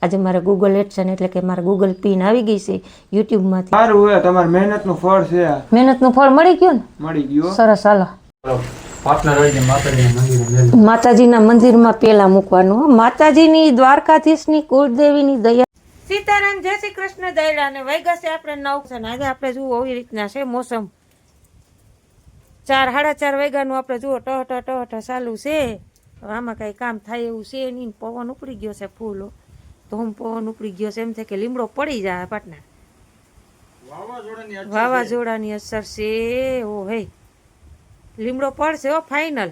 આજે મારે ગૂગલ એડસન એટલે કે મારે ગૂગલ પિન આવી ગઈ છે યુટ્યુબમાંથી. સારું હોય, તમારી મહેનતનું ફળ છે. મહેનતનું ફળ મળી ગયું ને? મળી ગયું. સરસ. હાલો માતાજીના મંદિરમાં પેલા મૂકવાનું. માતાજીની, દ્વારકાધીશની, કુળદેવીની દયા. સીતારામ, જય શ્રી કૃષ્ણ. દયડા ને વાગ્યા છે આપણે 9. આજે આપણે જુઓ આવી રીતના છે મોસમ. 4 સાડા 4 વાગ્યાનું આપણે જુઓ ટહ ચાલુ છે. આમાં કઈ કામ થાય એવું છે નહીં. પવન ઉપડી ગયો છે ફૂલો ધોમ પવન ઉપડી ગયો છે. એમ થાય કે લીમડો પડી જાય પાટના. વાવાઝોડાની અસર છે. ઓ હે લીમડો પડશે હો ફાઈનલ.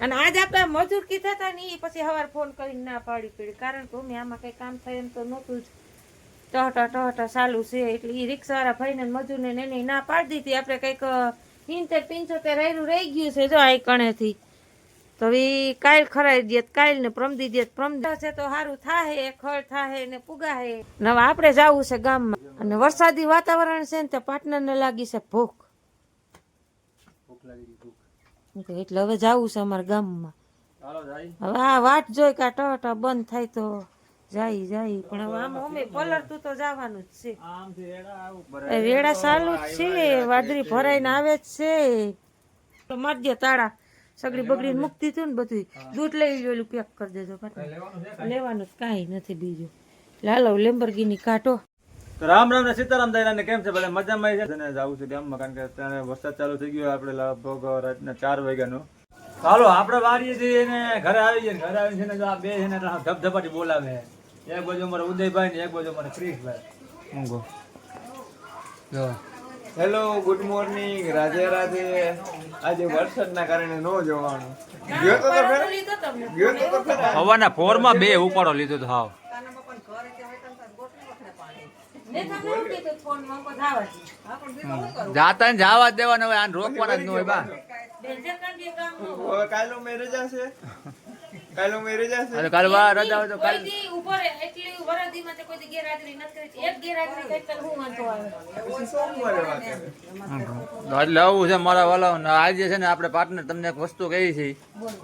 અને આજ આપણે મજૂર કીધા હતા ને પછી સવાર ફોન કરીને ના પાડી પડી, કારણ કે અમે આમાં કઈ કામ થાય એમ તો નહોતું જ. ટહ ચાલુ છે એટલે એ રિક્ષાવાળા ભાઈને મજૂરને એને ના પાડી દીધી. આપણે કંઈક 70-75 રાયરું રહી ગયું છે જો આ કણેથી. તો એ કાલ ખરાઈ દે, કાલ ને પ્રમદી દે, પ્રમદા છે તો સારું થાય, ખળ થાય ને પુગાહે. હવે આપણે જવું છે ગામમાં અને વરસાદી વાતાવરણ છે ને તે પાર્ટનરને લાગી છે ભૂખ. એટલે હવે જવું છે અમારા ગામમાં. હવે આ વાટ જોઈ કે ટહ બંધ થાય તો જાય. પણ હવે આમ અમે પલળતું તો જવાનું જ છે. રેડા ચાલુ જ છે, વાદળી ભરાઈને આવે જ છે. તો મારી દે તાળા, સગડી બગડી મૂકી દીધું ને બધું. દૂધ લઈ લેલું પેક કરી દેજો. લેવાનું જ કાંઈ નથી બીજું. લાલો લેમ્બરગીની કાઢો. રામ રામ ને સીતારામ દાયરા ને કેમ છે બધા મજામાં છે ને? જવું છે ગામમાં, કારણ કે અત્યારે વરસાદ ચાલુ થઈ ગયો. આપણે લગભગ રાતના 4 વાગ્યાનો. ચાલો આપણે વાડીએ જઈએ ને ઘરે આવી જઈએ. ઘરે આવીને છે ને આ બે છે ને ધબધબાટી બોલાવે. એક બાજુ અમારે ઉદયભાઈ ને એક બાજુ અમારે ક્રિશભાઈ. Hello, good morning, Radhe Radhe. આજે વરસાદના કારણે ન જવાનું. ગયો તો ખરા. હવાના પોરમાં 2 ઉપાડો લીધો તો હાવ. જાતા ને જવા દેવાના હોય, આને રોકવાના જ ન હોય બા. કાલે મેરેજ હશે. અરે કાલ વાર રજા હોય તો કાલ ઉપર એટલી વરદીમાં તે કોઈ ગેરહાજરી નથી કરી. એક ગેરહાજરી કઈ તો હું વાંધો આવે. એટલે આવું છે મારા વાલા. આજે છે ને આપણે પાર્ટનર તમને એક વસ્તુ કહી છે.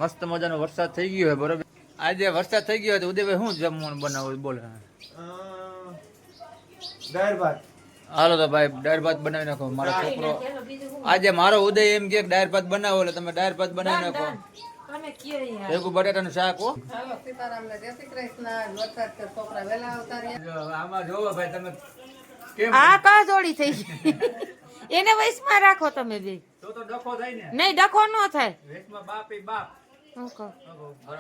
મસ્ત મજાનો વરસાદ થઈ ગયો છે, બરોબર. આજે વરસાદ થઈ ગયો તો ઉદયભાઈ શું જમવાનું બનાવું બોલે? દાળ ભાત. હાલો તો ભાઈ દાળ ભાત બનાવી નાખો. મારો છોકરો આજે મારો ઉદય એમ કે દાળ ભાત બનાવો એટલે તમે દાળ ભાત બનાવી નાખો. ભેગું બટાટાનું શાક હો. આમાં જોવો ભાઈ તમે કેમ આ કા જોડી થઈ ગઈ. એને વયસમાં રાખો તમે બે. તો ડખો થાય ને? નહીં, ડખો ન થાય. વેચમાં બાપ એ બાપ.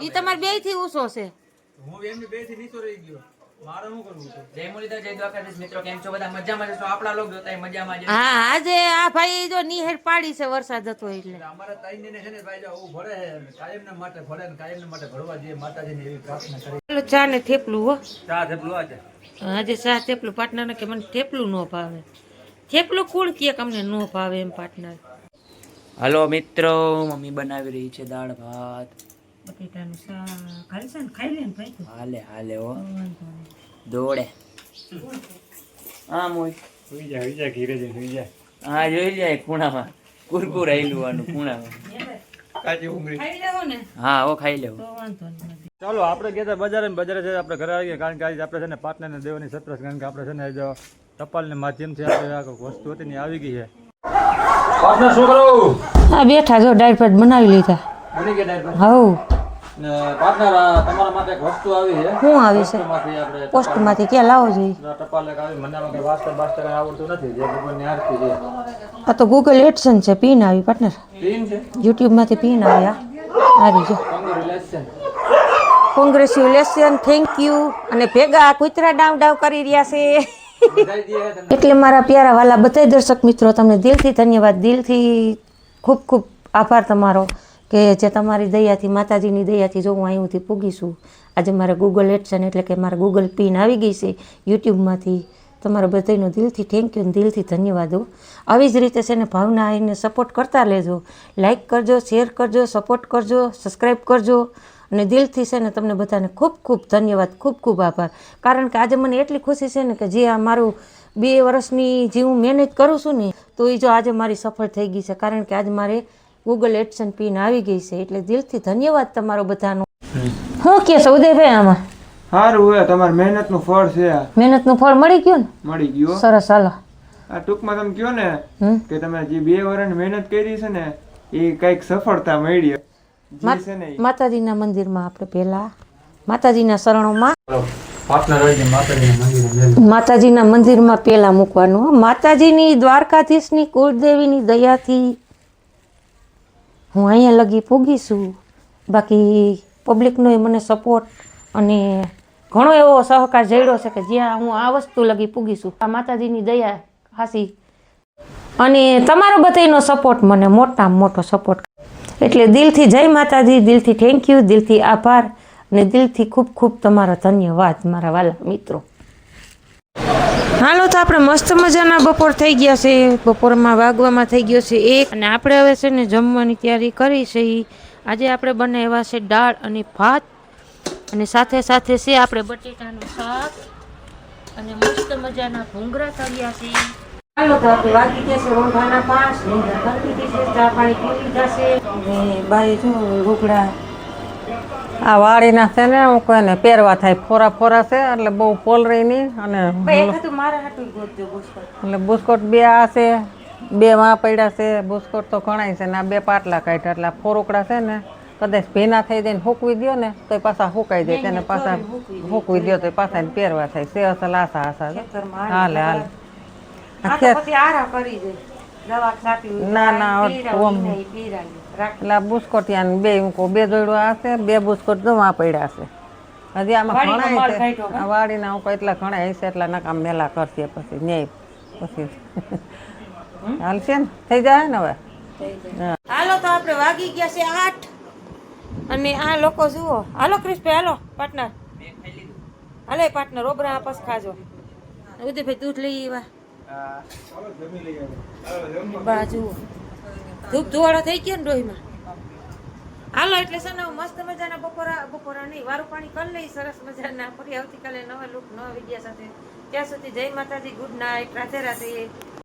ઈ તમારે બે થી ઊંચો છે. હું એમની બે થી નીચો રહી ગયો. મારે શું કરવું છે? જય મુરલીધર, જય દ્વારકાધીશ. મિત્રો કેમ છો બધા? મજામાં છો? આપણા લોક જોતા મજામાં જ. હા, આજે આ ભાઈ જો નીહેર પાડી છે વરસાદ હતો એટલે. અમારા તાઈને છે ને ભાઈ જો હું ભરે કાયમના માટે ભરે ને કાયમના માટે ભરવા દઈએ. માતાજીને એવી પ્રાર્થના કરી. ચા ને થેપલું હો. ચા થેપલું આજે ચા થેપલું. પાર્ટનર કે મને થેપલું ન ભાવે. થેપલું કુળ કે અમને ન ભાવે એમ પાર્ટનર. હલો મિત્રો, મમ્મી બનાવી રહી છે દાળ ભાત. બટેટાનું શાક. ખાલી છે ને ખાઈ લે ને ભાઈ. હાલે હો દોડે. હા મોય સુઈ જા ઘીરે જઈને સુઈ જા. હા જોઈ જાય ખૂણામાં કુરકુર આયલું આનું ખૂણામાં. કાચી ઉંગળી. ખાઈ લેવો ને હા હો ખાઈ લેવું. તો વાંધો નહીં. ચાલો આપણે ગયા બજારે છે. આપણે ઘરે આવી ગયા, કારણ કે આજે આપણે છે ને પાર્ટનરને દેવાની સરપ્રાઈઝ. કારણ કે આપણે છે ને જો ટપાલના માધ્યમથી આપણે આ વસ્તુ હતી ને આવી ગઈ છે. પાર્ટનર શું કરો? હા, બેઠા જો દાળ ભાત બનાવી લીધા. બની ગયા ડાયર હવ ને પાર્ટનર તમારા માટે એક વસ્તુ આવી છે. શું આવી છે? માંથી આપણે પોસ્ટમાંથી ક્યાં લાવો જોઈએ? ટપાલ એક આવી. મને આમાં કઈ વાસ્તર આવડતું નથી. જે ભગવાનની આરતી છે. આ તો ગૂગલ એડસન છે. પિન આવી પાર્ટનર. પિન છે યુટ્યુબમાંથી પિન આવી. આવી જો. Congratulation, thank you. અને ભેગા કૂતરા ડાવ કરી રહ્યા છે. એટલે મારા પ્યારા વાલા બધા દર્શક મિત્રો, તમને દિલથી ધન્યવાદ. દિલથી ખૂબ ખૂબ આભાર તમારો કે જે તમારી દયાથી, માતાજીની દયાથી જો હું અહીંથી પૂગીશું. આજે મારે ગૂગલ એડસન એટલે કે મારે ગૂગલ પિન આવી ગઈ છે યુટ્યુબમાંથી. તમારા બધાનો દિલથી થેન્ક યુ અને દિલથી ધન્યવાદ હો. આવી જ રીતે છે ને ભાવના એને સપોર્ટ કરતા લેજો. લાઈક કરજો, શેર કરજો, સપોર્ટ કરજો, સબસ્ક્રાઈબ કરજો. અને દિલથી છે ને તમને બધાને ખૂબ ખૂબ ધન્યવાદ, ખૂબ ખૂબ આભાર. કારણ કે આજે મને એટલી ખુશી છે ને કે જે આ મારું 2 વર્ષની જે હું મહેનત કરું છું ને, તો એ જો આજે મારી સફળ થઈ ગઈ છે. કારણ કે આજે મારે ગૂગલ એડસન પિન આવી ગઈ છે. એટલે દિલથી ધન્યવાદ તમારો બધાનો. શું કે છે ઉદયભાઈ આમાં સારું હે તમારી મહેનતનું ફળ છે આ. મહેનતનું ફળ મળી ગયું ને મળી ગયું. સરસ હાલો આ ટૂંકમાં તમે કહો ને હમ કે તમે જે 2 વર્ષની મહેનત કરી છે ને એ કઈક સફળતા મળી. જે છે ને ઈ. માતાજીના મંદિરમાં આપણે પહેલા માતાજીના શરણોમાં પાર્ટનર હોય છે માતાજીના મંદિરે માતાજીના મંદિરમાં પહેલા મૂકવાનું હો. માતાજીની દ્વારકાધીશની કુળદેવીની દયાથી હું અહીંયા લગી પૂગીશું. બાકી પબ્લિકનો મને સપોર્ટ અને ઘણો એવો સહકાર જડ્યો છે કે જ્યાં હું આ વસ્તુ લગી પૂગીશું આ માતાજીની દયા હાસી અને તમારો બધાનો સપોર્ટ મને મોટામાં મોટો સપોર્ટ એટલે દિલથી જય માતાજી, દિલથી થેન્ક યુ, દિલથી આભાર અને દિલથી ખૂબ ખૂબ તમારો ધન્યવાદ મારા વાલા મિત્રો. હાલો તો આપણે મસ્ત મજાના બપોર થઈ ગયા છે. બપોરમાં વાગવામાં થઈ ગયો છે 1 અને આપણે હવે છે ને જમવાની તૈયારી કરી છે. આજે આપણે બનાવ્યા છે દાળ અને ભાત અને સાથે સાથે છે આપણે બટેટાનું શાક અને મસ્ત મજાના ભૂંગળા તળ્યા છે. હાલો તો આપણે વાગી ગયા છે રોંઢાના 5 નિંદર કરી દીધી છે, ચા પાણી પી લીધા છે અને બાય જો લુગડા આ વાડીના છે ને હું કહે ને પહેરવા થાય ફોરા ફોરા છે એટલે બહુ પોલરી નહીં અને ભાઈ મારા હાટું ગોતજો બુસ્કોટ. એટલે બુસ્કોટ 2 આ છે 2 માં પડ્યા છે. બુસ્કોટ તો ઘણાય છે ને આ 2 પાટલા કાઢ્યા એટલે ફોરોકડા છે ને કદાચ ભીના થઈ જાય ને હૂકવી દો ને તો પાછા હુકાઈ જાય તેને પાછા હૂકવી દો તો પાછા એને પહેરવા થાય છે અસલ આશા આશા હાલે હાલે પછી આરા કરી દે દવા છાંટી ના ના એટલે આ બુસ્કોટિયા 2 મૂકો 2 દોડવા હશે 2 બુસ્કોટ જમા પડ્યા છે હજી આમાં ઘણા છે આ વાડીના હું એટલા ઘણા હશે એટલા નકામ મેલા કરશે પછી ન્યાય પછી હાલશે ને થઈ જાય ને હવે. હાલો તો આપણે વાગી ગયા છે 8 અને આ લોકો જુઓ. હાલો ક્રિસ્પે હાલો પાર્ટનર હાલે પાર્ટનર ઓબરા આપસ ખાજો. ઉદયભાઈ દૂધ લઈ આવ્યા બાજુ ધૂપ ધુવાળો થઈ ગયો ને ડોહીમાં. હાલો એટલે છે ને મસ્ત મજાના બપોરા નહીં વારું પાણી કરી લઈ સરસ મજાના. ફરી આવતીકાલે નવા લુક નવા વિડીયો સાથે. ત્યાં સુધી જય માતાજી, ગુડ નાઇટ, રાધે રાધે.